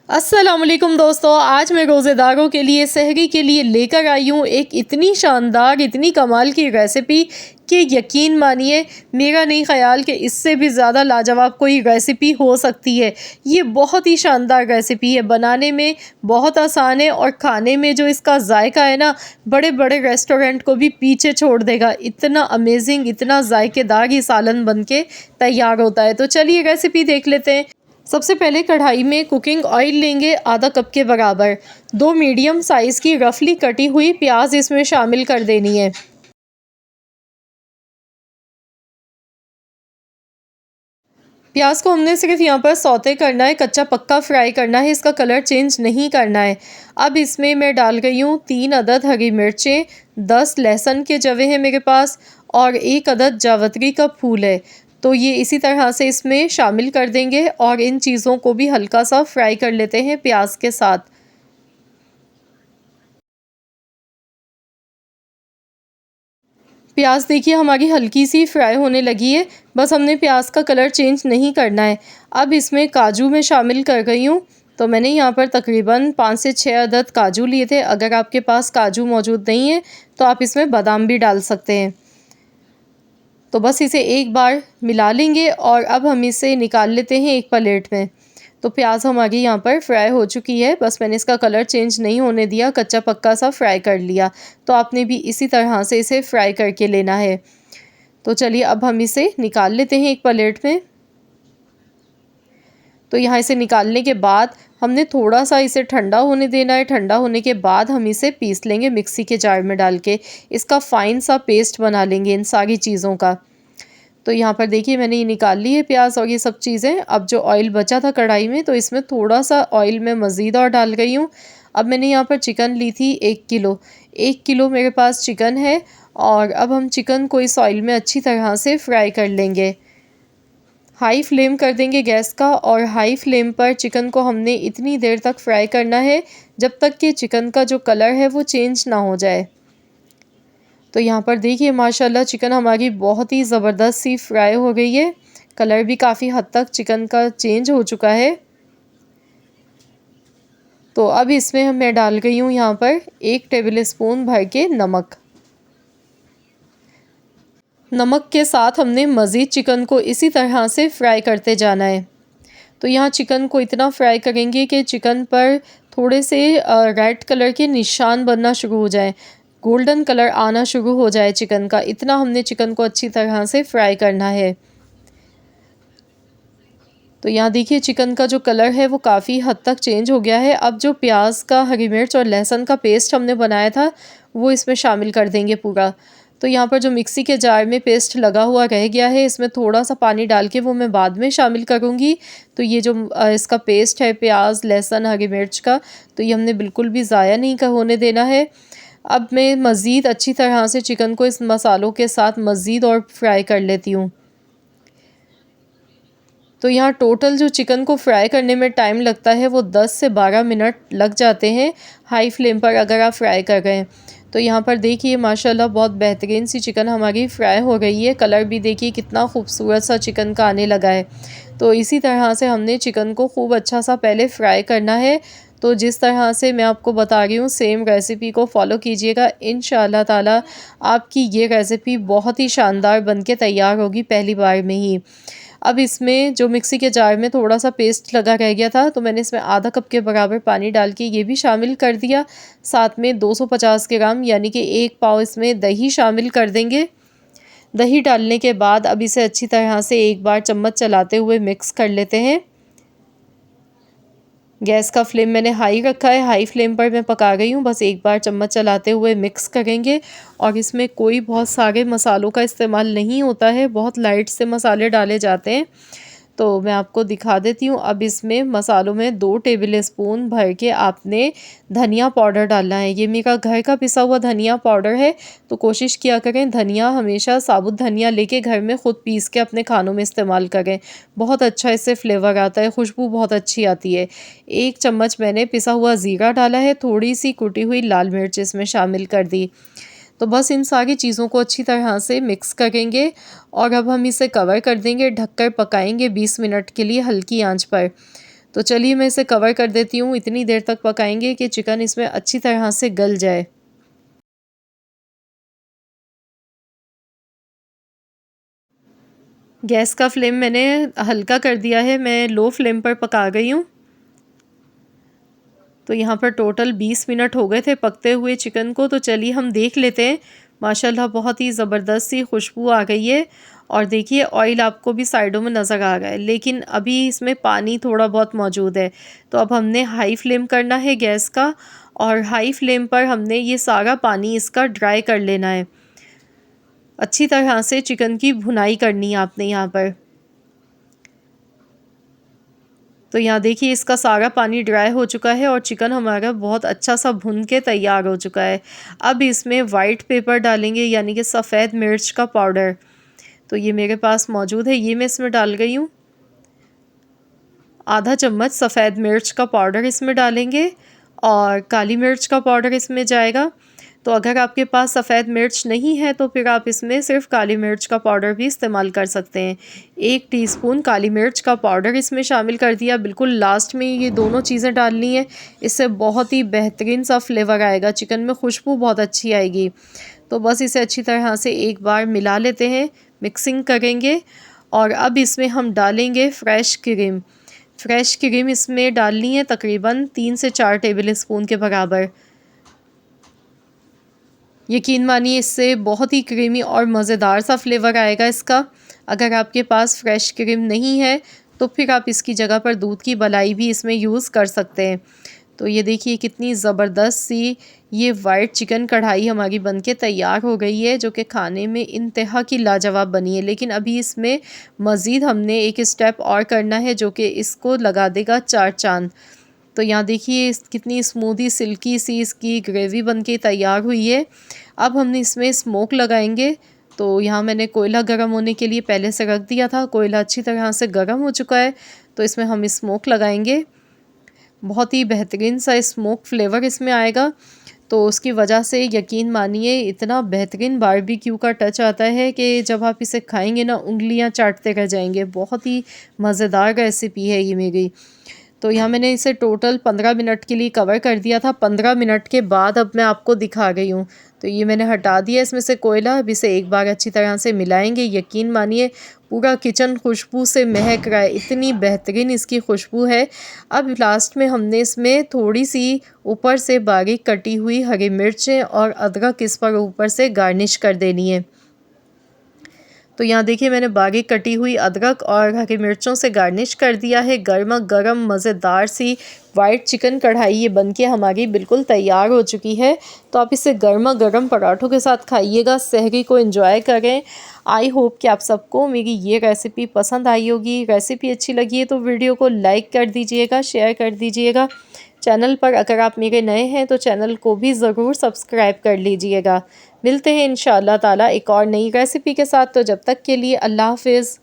अस्सलामुअलैकुम दोस्तों, आज मैं रोज़ेदारों के लिए सहरी के लिए लेकर आई हूँ एक इतनी शानदार, इतनी कमाल की रेसिपी कि यकीन मानिए मेरा नहीं ख़्याल कि इससे भी ज़्यादा लाजवाब कोई रेसिपी हो सकती है। ये बहुत ही शानदार रेसिपी है, बनाने में बहुत आसान है और खाने में जो इसका जायका है ना, बड़े-बड़े रेस्टोरेंट को भी पीछे छोड़ देगा। इतना अमेज़िंग, इतना जायकेदार ये सालन बन के तैयार होता है। तो चलिए रेसिपी देख लेते हैं। सबसे पहले कढ़ाई में कुकिंग ऑयल लेंगे आधा कप के बराबर। 2 मीडियम साइज़ की रफली कटी हुई प्याज इसमें शामिल कर देनी है। प्याज को हमने सिर्फ यहाँ पर सौते करना है, कच्चा पक्का फ्राई करना है, इसका कलर चेंज नहीं करना है। अब इसमें मैं डाल गई हूँ 3 अदद हरी मिर्चें, 10 लहसुन के जवे हैं मेरे पास और 1 अदद जावित्री का फूल है। तो ये इसी तरह से इसमें शामिल कर देंगे और इन चीज़ों को भी हल्का सा फ्राई कर लेते हैं प्याज के साथ। प्याज देखिए हमारी हल्की सी फ्राई होने लगी है, बस हमने प्याज का कलर चेंज नहीं करना है। अब इसमें काजू मैं शामिल कर गई हूँ। तो मैंने यहाँ पर तकरीबन 5 से 6 अदद काजू लिए थे। अगर आपके पास काजू मौजूद नहीं है तो आप इसमें बादाम भी डाल सकते हैं। तो बस इसे एक बार मिला लेंगे और अब हम इसे निकाल लेते हैं एक प्लेट में। तो प्याज हमारी यहाँ पर फ्राई हो चुकी है, बस मैंने इसका कलर चेंज नहीं होने दिया, कच्चा पक्का सा फ्राई कर लिया। तो आपने भी इसी तरह से इसे फ्राई करके लेना है। तो चलिए अब हम इसे निकाल लेते हैं एक प्लेट में। तो यहाँ इसे निकालने के बाद हमने थोड़ा सा इसे ठंडा होने देना है। ठंडा होने के बाद हम इसे पीस लेंगे मिक्सी के जार में डाल के। इसका फ़ाइन सा पेस्ट बना लेंगे इन सारी चीज़ों का। तो यहाँ पर देखिए मैंने ये निकाल ली है प्याज और ये सब चीज़ें। अब जो ऑयल बचा था कढ़ाई में, तो इसमें थोड़ा सा ऑयल मैं मज़ीद और डाल गई हूँ। अब मैंने यहाँ पर चिकन ली थी 1 किलो। 1 किलो मेरे पास चिकन है और अब हम चिकन को इस ऑयल में अच्छी तरह से फ्राई कर लेंगे। हाई फ्लेम कर देंगे गैस का और हाई फ्लेम पर चिकन को हमने इतनी देर तक फ्राई करना है जब तक कि चिकन का जो कलर है वो चेंज ना हो जाए। तो यहाँ पर देखिए माशाल्लाह चिकन हमारी बहुत ही ज़बरदस्त सी फ्राई हो गई है। कलर भी काफ़ी हद तक चिकन का चेंज हो चुका है। तो अब इसमें मैं डाल गई हूँ यहाँ पर 1 टेबल स्पून भर के नमक। नमक के साथ हमने मज़ीद चिकन को इसी तरह से फ्राई करते जाना है। तो यहाँ चिकन को इतना फ्राई करेंगे कि चिकन पर थोड़े से रेड कलर के निशान बनना शुरू हो जाए, गोल्डन कलर आना शुरू हो जाए चिकन का। इतना हमने चिकन को अच्छी तरह से फ्राई करना है। तो यहाँ देखिए चिकन का जो कलर है वो काफ़ी हद तक चेंज हो गया है। अब जो प्याज का, हरी मिर्च और लहसुन का पेस्ट हमने बनाया था वो इसमें शामिल कर देंगे पूरा। तो यहाँ पर जो मिक्सी के जार में पेस्ट लगा हुआ रह गया है, इसमें थोड़ा सा पानी डाल के वो मैं बाद में शामिल करूँगी। तो ये जो इसका पेस्ट है प्याज, लहसुन, हरी मिर्च का, तो ये हमने बिल्कुल भी ज़ाया नहीं होने देना है। अब मैं मज़ीद अच्छी तरह से चिकन को इस मसालों के साथ मज़ीद और फ्राई कर लेती हूँ। तो यहाँ टोटल जो चिकन को फ्राई करने में टाइम लगता है वो 10 से 12 मिनट लग जाते हैं हाई फ्लेम पर अगर आप फ्राई कर रहे हैं। तो यहाँ पर देखिए माशाल्लाह बहुत बेहतरीन सी चिकन हमारी फ्राई हो गई है। कलर भी देखिए कितना खूबसूरत सा चिकन का आने लगा है। तो इसी तरह से हमने चिकन को खूब अच्छा सा पहले फ्राई करना है। तो जिस तरह से मैं आपको बता रही हूँ सेम रेसिपी को फॉलो कीजिएगा। इंशाअल्लाह ताला आपकी ये रेसिपी बहुत ही शानदार बन के तैयार होगी पहली बार में ही। अब इसमें जो मिक्सी के जार में थोड़ा सा पेस्ट लगा रह गया था, तो मैंने इसमें आधा कप के बराबर पानी डाल के ये भी शामिल कर दिया। साथ में 250 ग्राम यानी कि 1 पाव इसमें दही शामिल कर देंगे। दही डालने के बाद अब इसे अच्छी तरह से एक बार चम्मच चलाते हुए मिक्स कर लेते हैं। गैस का फ्लेम मैंने हाई रखा है, हाई फ्लेम पर मैं पका रही हूँ। बस एक बार चम्मच चलाते हुए मिक्स करेंगे और इसमें कोई बहुत सारे मसालों का इस्तेमाल नहीं होता है, बहुत लाइट से मसाले डाले जाते हैं। तो मैं आपको दिखा देती हूँ। अब इसमें मसालों में 2 टेबल स्पून भर के आपने धनिया पाउडर डालना है। ये मेरा घर का पिसा हुआ धनिया पाउडर है, तो कोशिश किया करें धनिया हमेशा साबुत धनिया लेके घर में ख़ुद पीस के अपने खानों में इस्तेमाल करें। बहुत अच्छा इससे फ्लेवर आता है, खुशबू बहुत अच्छी आती है। 1 चम्मच मैंने पिसा हुआ ज़ीरा डाला है, थोड़ी सी कुटी हुई लाल मिर्च इसमें शामिल कर दी। तो बस इन सारी चीज़ों को अच्छी तरह से मिक्स करेंगे और अब हम इसे कवर कर देंगे, ढककर पकाएंगे 20 मिनट के लिए हल्की आंच पर। तो चलिए मैं इसे कवर कर देती हूँ। इतनी देर तक पकाएंगे कि चिकन इसमें अच्छी तरह से गल जाए। गैस का फ्लेम मैंने हल्का कर दिया है, मैं लो फ्लेम पर पका गई हूँ। तो यहाँ पर टोटल 20 मिनट हो गए थे पकते हुए चिकन को। तो चलिए हम देख लेते हैं। माशाल्लाह बहुत ही ज़बरदस्त सी खुशबू आ गई है और देखिए ऑयल आपको भी साइडों में नज़र आ रहा है, लेकिन अभी इसमें पानी थोड़ा बहुत मौजूद है। तो अब हमने हाई फ्लेम करना है गैस का और हाई फ्लेम पर हमने ये सारा पानी इसका ड्राई कर लेना है। अच्छी तरह से चिकन की भुनाई करनी है आपने यहाँ पर। तो यहाँ देखिए इसका सारा पानी ड्राई हो चुका है और चिकन हमारा बहुत अच्छा सा भुन के तैयार हो चुका है। अब इसमें वाइट पेपर डालेंगे, यानी कि सफ़ेद मिर्च का पाउडर। तो ये मेरे पास मौजूद है, ये मैं इसमें डाल गई हूँ। आधा चम्मच सफ़ेद मिर्च का पाउडर इसमें डालेंगे और काली मिर्च का पाउडर इसमें जाएगा। तो अगर आपके पास सफ़ेद मिर्च नहीं है तो फिर आप इसमें सिर्फ काली मिर्च का पाउडर भी इस्तेमाल कर सकते हैं। 1 टीस्पून काली मिर्च का पाउडर इसमें शामिल कर दिया। बिल्कुल लास्ट में ये दोनों चीज़ें डालनी है, इससे बहुत ही बेहतरीन सा फ्लेवर आएगा, चिकन में खुशबू बहुत अच्छी आएगी। तो बस इसे अच्छी तरह से एक बार मिला लेते हैं, मिक्सिंग करेंगे। और अब इसमें हम डालेंगे फ्रेश क्रीम। फ्रेश क्रीम इसमें डालनी है तकरीबन 3 से 4 टेबल स्पून के बराबर। यकीन मानिए इससे बहुत ही क्रीमी और मज़ेदार सा फ्लेवर आएगा इसका। अगर आपके पास फ्रेश क्रीम नहीं है तो फिर आप इसकी जगह पर दूध की मलाई भी इसमें यूज़ कर सकते हैं। तो ये देखिए कितनी ज़बरदस्त सी ये वाइट चिकन कढ़ाई हमारी बनके तैयार हो गई है, जो कि खाने में इंतहा की लाजवाब बनी है। लेकिन अभी इसमें मज़ीद हमने एक स्टेप और करना है जो कि इसको लगा देगा 4 चाँद। तो यहाँ देखिए कितनी स्मूदी सिल्की सी इसकी ग्रेवी बनके तैयार हुई है। अब हमने इसमें स्मोक लगाएंगे। तो यहाँ मैंने कोयला गर्म होने के लिए पहले से रख दिया था। कोयला अच्छी तरह से गर्म हो चुका है, तो इसमें हम स्मोक लगाएंगे। बहुत ही बेहतरीन सा स्मोक फ्लेवर इसमें आएगा। तो उसकी वजह से यकीन मानिए इतना बेहतरीन बारबेक्यू का टच आता है कि जब आप इसे खाएंगे ना उंगलियां चाटते रह जाएंगे। बहुत ही मज़ेदार रेसिपी है ये मेरी। तो यहाँ मैंने इसे टोटल 15 मिनट के लिए कवर कर दिया था। 15 मिनट के बाद अब मैं आपको दिखा गई हूँ। तो ये मैंने हटा दिया इसमें से कोयला। अब इसे एक बार अच्छी तरह से मिलाएंगे। यकीन मानिए पूरा किचन खुशबू से महक रहा है, इतनी बेहतरीन इसकी खुशबू है। अब लास्ट में हमने इसमें थोड़ी सी ऊपर से बारीक कटी हुई हरी मिर्चें और अदरक इस पर ऊपर से गार्निश कर देनी है। तो यहाँ देखिए मैंने बारीक कटी हुई अदरक और हरी मिर्चों से गार्निश कर दिया है। गर्मा गर्म मज़ेदार सी वाइट चिकन कढ़ाई ये बनके हमारी बिल्कुल तैयार हो चुकी है। तो आप इसे गर्मा गर्म पराठों के साथ खाइएगा, सहरी को एंजॉय करें। आई होप कि आप सबको मेरी ये रेसिपी पसंद आई होगी। रेसिपी अच्छी लगी है तो वीडियो को लाइक कर दीजिएगा, शेयर कर दीजिएगा। चैनल पर अगर आप मेरे नए हैं तो चैनल को भी ज़रूर सब्सक्राइब कर लीजिएगा। मिलते हैं इंशाअल्लाह ताला एक और नई रेसिपी के साथ। तो जब तक के लिए अल्लाह हाफ़िज़।